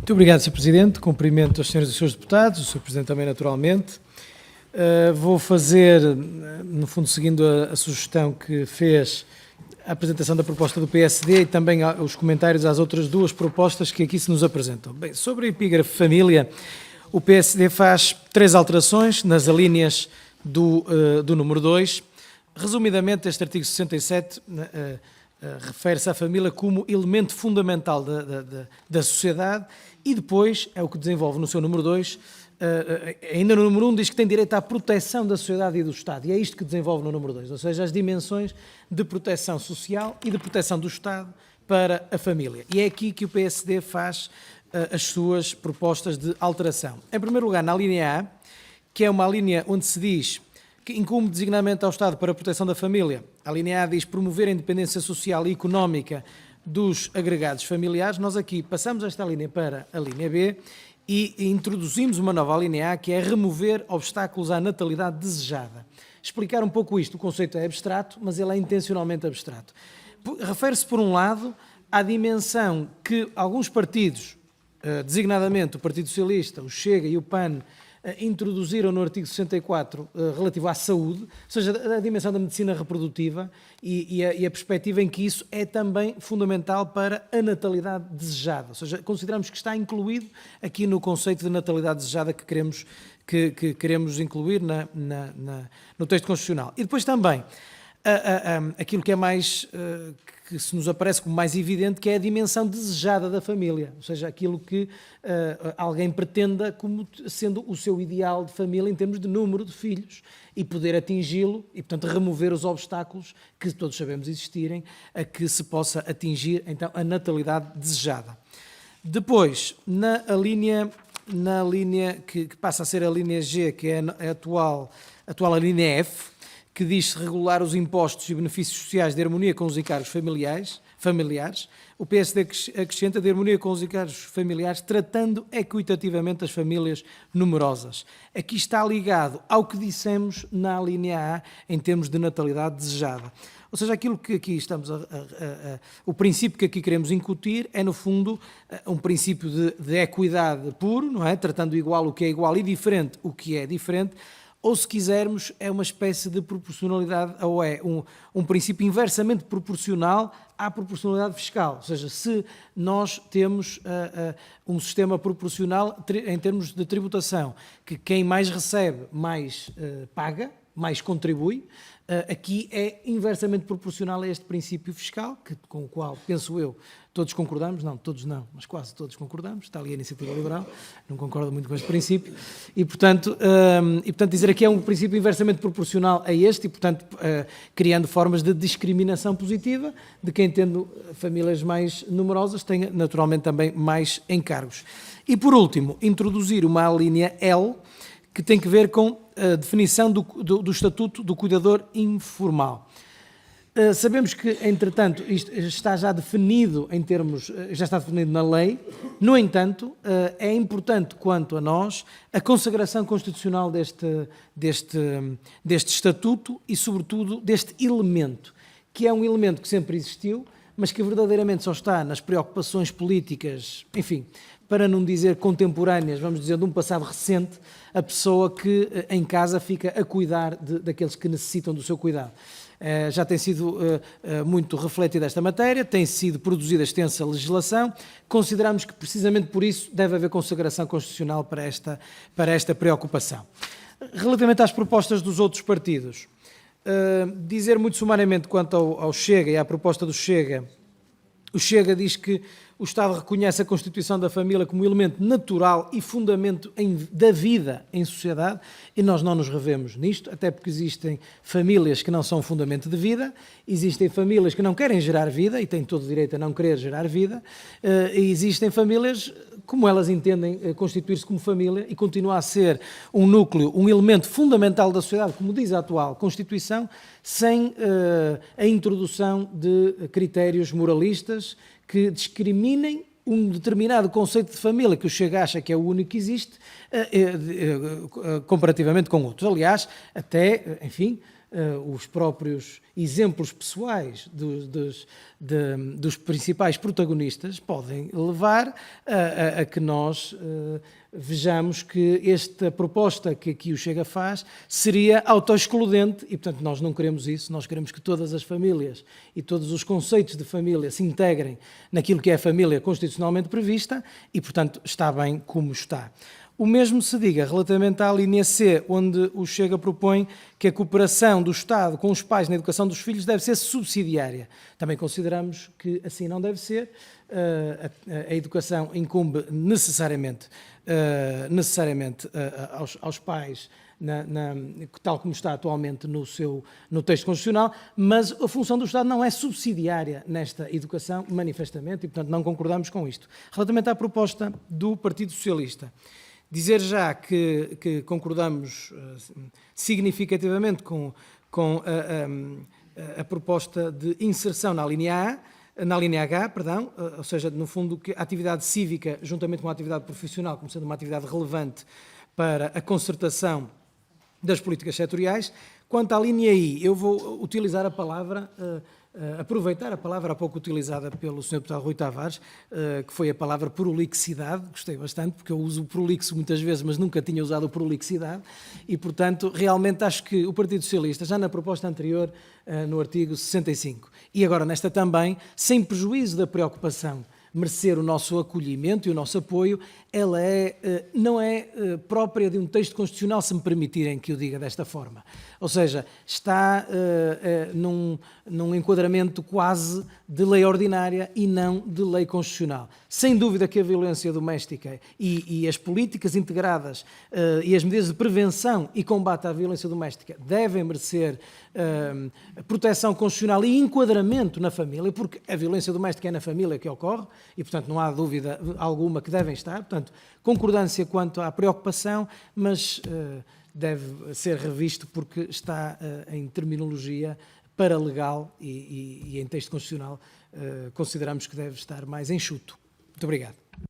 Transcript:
Muito obrigado, Sr. Presidente. Cumprimento as senhoras e os senhores deputados, o Sr. Presidente também, naturalmente. Vou fazer, no fundo, seguindo a sugestão que fez, a apresentação da proposta do PSD e também os comentários às outras duas propostas que aqui se nos apresentam. Bem, sobre a epígrafe família, o PSD faz 3 alterações nas alíneas do número 2. Resumidamente, este artigo 67 refere-se à família como elemento fundamental da sociedade e depois, é o que desenvolve no seu número 2, ainda no número 1 diz que tem direito à proteção da sociedade e do Estado, e é isto que desenvolve no número 2, ou seja, as dimensões de proteção social e de proteção do Estado para a família. E é aqui que o PSD faz as suas propostas de alteração. Em primeiro lugar, na linha A, que é uma linha onde se diz que incumbe designadamente ao Estado para a proteção da família. A linha A diz promover a independência social e económica dos agregados familiares. Nós aqui passamos esta linha para a linha B e introduzimos uma nova linha A, que é remover obstáculos à natalidade desejada. Explicar um pouco isto, o conceito é abstrato, mas ele é intencionalmente abstrato. Refere-se, por um lado, à dimensão que alguns partidos, designadamente o Partido Socialista, o Chega e o PAN, introduziram no artigo 64 relativo à saúde, ou seja, a dimensão da medicina reprodutiva e a perspectiva em que isso é também fundamental para a natalidade desejada, ou seja, consideramos que está incluído aqui no conceito de natalidade desejada que queremos incluir no texto constitucional. E depois também aquilo que é mais, que se nos aparece como mais evidente, que é a dimensão desejada da família, ou seja, aquilo que alguém pretenda como sendo o seu ideal de família em termos de número de filhos e poder atingi-lo e, portanto, remover os obstáculos que todos sabemos existirem a que se possa atingir, então, a natalidade desejada. Depois, na linha que passa a ser a linha G, que é a atual linha F, que diz-se regular os impostos e benefícios sociais de harmonia com os encargos familiares, o PSD acrescenta de harmonia com os encargos familiares, tratando equitativamente as famílias numerosas. Aqui está ligado ao que dissemos na linha A, em termos de natalidade desejada. Ou seja, aquilo que aqui estamos o princípio que aqui queremos incutir é, no fundo, um princípio de equidade puro, não é? Tratando igual o que é igual e diferente o que é diferente, ou, se quisermos, é uma espécie de proporcionalidade, ou é um princípio inversamente proporcional à proporcionalidade fiscal. Ou seja, se nós temos um sistema proporcional em termos de tributação, que quem mais recebe, mais paga, mais contribui, aqui é inversamente proporcional a este princípio fiscal, com o qual, penso eu, todos concordamos, não, todos não, mas quase todos concordamos, está ali a Iniciativa Liberal, não concordo muito com este princípio, e portanto dizer aqui é um princípio inversamente proporcional a este, e portanto criando formas de discriminação positiva de quem, tendo famílias mais numerosas, tenha naturalmente também mais encargos. E por último, introduzir uma linha L, que tem que ver com a definição do Estatuto do Cuidador Informal. Sabemos que, entretanto, isto está já definido já está definido na lei. No entanto, é importante, quanto a nós, a consagração constitucional deste Estatuto e, sobretudo, deste elemento, que é um elemento que sempre existiu, mas que verdadeiramente só está nas preocupações políticas, enfim, para não dizer contemporâneas, vamos dizer, de um passado recente, a pessoa que em casa fica a cuidar daqueles que necessitam do seu cuidado. Já tem sido muito refletida esta matéria, tem sido produzida extensa legislação, consideramos que precisamente por isso deve haver consagração constitucional para esta preocupação. Relativamente às propostas dos outros partidos, dizer muito sumariamente quanto ao Chega e à proposta do Chega, o Chega diz que o Estado reconhece a constituição da família como elemento natural e fundamento da vida em sociedade, e nós não nos revemos nisto, até porque existem famílias que não são fundamento de vida, existem famílias que não querem gerar vida e têm todo o direito a não querer gerar vida, e existem famílias, como elas entendem constituir-se como família e continuar a ser um núcleo, um elemento fundamental da sociedade, como diz a atual Constituição, sem a introdução de critérios moralistas que discriminem um determinado conceito de família que o Chega acha que é o único que existe, comparativamente com outros. Aliás, até, enfim, os próprios exemplos pessoais dos principais protagonistas podem levar a que nós vejamos que esta proposta que aqui o Chega faz seria autoexcludente e, portanto, nós não queremos isso, nós queremos que todas as famílias e todos os conceitos de família se integrem naquilo que é a família constitucionalmente prevista e, portanto, está bem como está. O mesmo se diga relativamente à linha C, onde o Chega propõe que a cooperação do Estado com os pais na educação dos filhos deve ser subsidiária. Também consideramos que assim não deve ser. A educação incumbe necessariamente aos pais, tal como está atualmente no texto constitucional, mas a função do Estado não é subsidiária nesta educação, manifestamente, e, portanto, não concordamos com isto. Relativamente à proposta do Partido Socialista, dizer já que concordamos significativamente com a proposta de inserção na linha H, ou seja, no fundo, que a atividade cívica, juntamente com a atividade profissional, como sendo uma atividade relevante para a concertação das políticas setoriais. Quanto à linha I, eu vou utilizar a palavra, aproveitar a palavra há pouco utilizada pelo Sr. Deputado Rui Tavares, que foi a palavra prolixidade, gostei bastante, porque eu uso o prolixo muitas vezes, mas nunca tinha usado o prolixidade, e, portanto, realmente acho que o Partido Socialista, já na proposta anterior, no artigo 65, e agora nesta também, sem prejuízo da preocupação merecer o nosso acolhimento e o nosso apoio, ela não é própria de um texto constitucional, se me permitirem que eu diga desta forma. Ou seja, está num enquadramento quase de lei ordinária e não de lei constitucional. Sem dúvida que a violência doméstica e as políticas integradas e as medidas de prevenção e combate à violência doméstica devem merecer proteção constitucional e enquadramento na família, porque a violência doméstica é na família que ocorre e, portanto, não há dúvida alguma que devem estar. Portanto, concordância quanto à preocupação, mas deve ser revisto porque está em terminologia paralegal e em texto constitucional consideramos que deve estar mais enxuto. Muito obrigado.